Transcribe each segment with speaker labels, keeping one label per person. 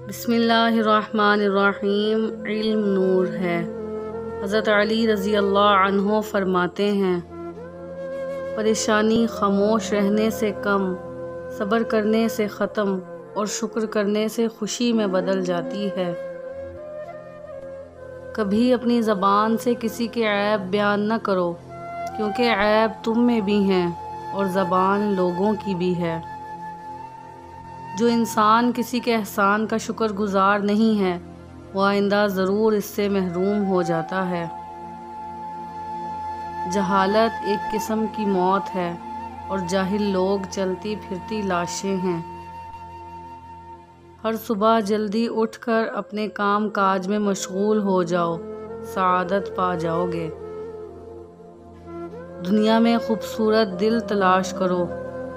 Speaker 1: بسم اللہ الرحمن الرحیم۔ علم نور ہے۔ حضرت علی رضی اللہ عنہ فرماتے ہیں، پریشانی خاموش رہنے سے کم، صبر کرنے سے ختم اور شکر کرنے سے خوشی میں بدل جاتی ہے۔ کبھی اپنی زبان سے کسی کے عیب بیان نہ کرو، کیونکہ عیب تم میں بھی ہیں اور زبان لوگوں کی بھی ہے۔ جو انسان کسی کے احسان کا شکر گزار نہیں ہے، وہ آئندہ ضرور اس سے محروم ہو جاتا ہے۔ جہالت ایک قسم کی موت ہے اور جاہل لوگ چلتی پھرتی لاشیں ہیں۔ ہر صبح جلدی اٹھ کر اپنے کام کاج میں مشغول ہو جاؤ، سعادت پا جاؤ گے۔ دنیا میں خوبصورت دل تلاش کرو،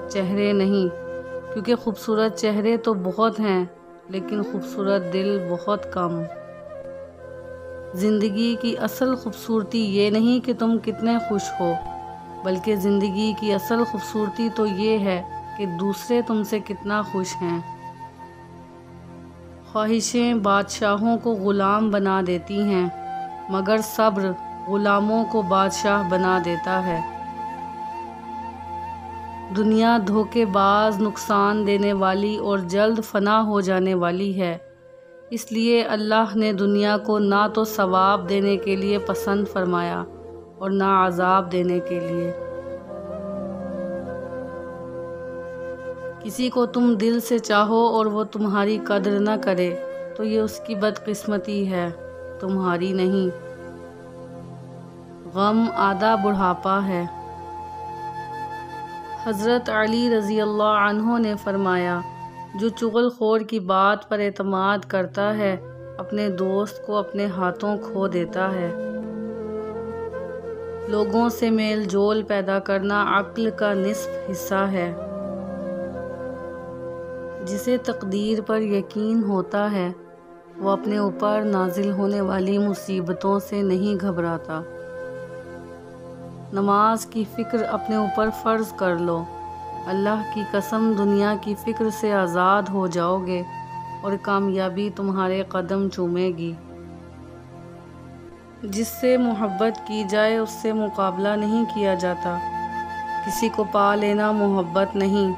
Speaker 1: چہرے نہیں، کیونکہ خوبصورت چہرے تو بہت ہیں لیکن خوبصورت دل بہت کم۔ زندگی کی اصل خوبصورتی یہ نہیں کہ تم کتنے خوش ہو، بلکہ زندگی کی اصل خوبصورتی تو یہ ہے کہ دوسرے تم سے کتنا خوش ہیں۔ خواہشیں بادشاہوں کو غلام بنا دیتی ہیں، مگر صبر غلاموں کو بادشاہ بنا دیتا ہے۔ دنیا دھوکے باز، نقصان دینے والی اور جلد فنا ہو جانے والی ہے، اس لیے اللہ نے دنیا کو نہ تو ثواب دینے کے لیے پسند فرمایا اور نہ عذاب دینے کے لیے۔ کسی کو تم دل سے چاہو اور وہ تمہاری قدر نہ کرے تو یہ اس کی بدقسمتی ہے، تمہاری نہیں۔ غم آدھا بڑھاپا ہے۔ حضرت علی رضی اللہ عنہ نے فرمایا، جو چغل خور کی بات پر اعتماد کرتا ہے، اپنے دوست کو اپنے ہاتھوں کھو دیتا ہے۔ لوگوں سے میل جول پیدا کرنا عقل کا نصف حصہ ہے۔ جسے تقدیر پر یقین ہوتا ہے، وہ اپنے اوپر نازل ہونے والی مصیبتوں سے نہیں گھبراتا۔ نماز کی فکر اپنے اوپر فرض کر لو، اللہ کی قسم دنیا کی فکر سے آزاد ہو جاؤ گے اور کامیابی تمہارے قدم چومے گی۔ جس سے محبت کی جائے اس سے مقابلہ نہیں کیا جاتا۔ کسی کو پا لینا محبت نہیں،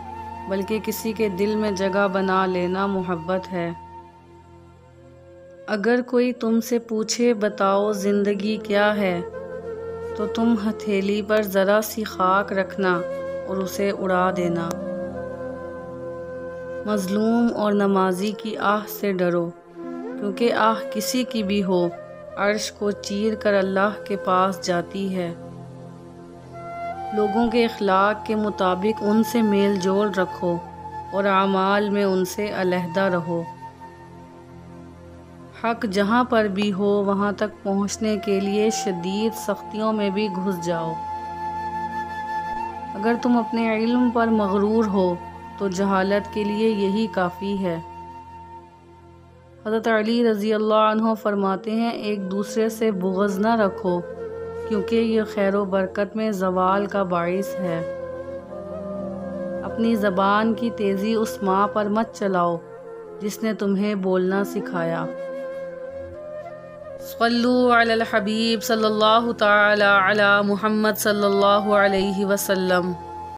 Speaker 1: بلکہ کسی کے دل میں جگہ بنا لینا محبت ہے۔ اگر کوئی تم سے پوچھے بتاؤ زندگی کیا ہے، تو تم ہتھیلی پر ذرا سی خاک رکھنا اور اسے اڑا دینا۔ مظلوم اور نمازی کی آہ سے ڈرو، کیونکہ آہ کسی کی بھی ہو، عرش کو چیر کر اللہ کے پاس جاتی ہے۔ لوگوں کے اخلاق کے مطابق ان سے میل جول رکھو اور اعمال میں ان سے علیحدہ رہو۔ حق جہاں پر بھی ہو وہاں تک پہنچنے کے لیے شدید سختیوں میں بھی گھس جاؤ۔ اگر تم اپنے علم پر مغرور ہو تو جہالت کے لیے یہی کافی ہے۔ حضرت علی رضی اللہ عنہ فرماتے ہیں، ایک دوسرے سے بغض نہ رکھو، کیونکہ یہ خیر و برکت میں زوال کا باعث ہے۔ اپنی زبان کی تیزی اس ماں پر مت چلاؤ جس نے تمہیں بولنا سکھایا۔ صلو علی الحبیب صلی اللہ تعالی علی محمد صلی اللہ علیہ وسلم۔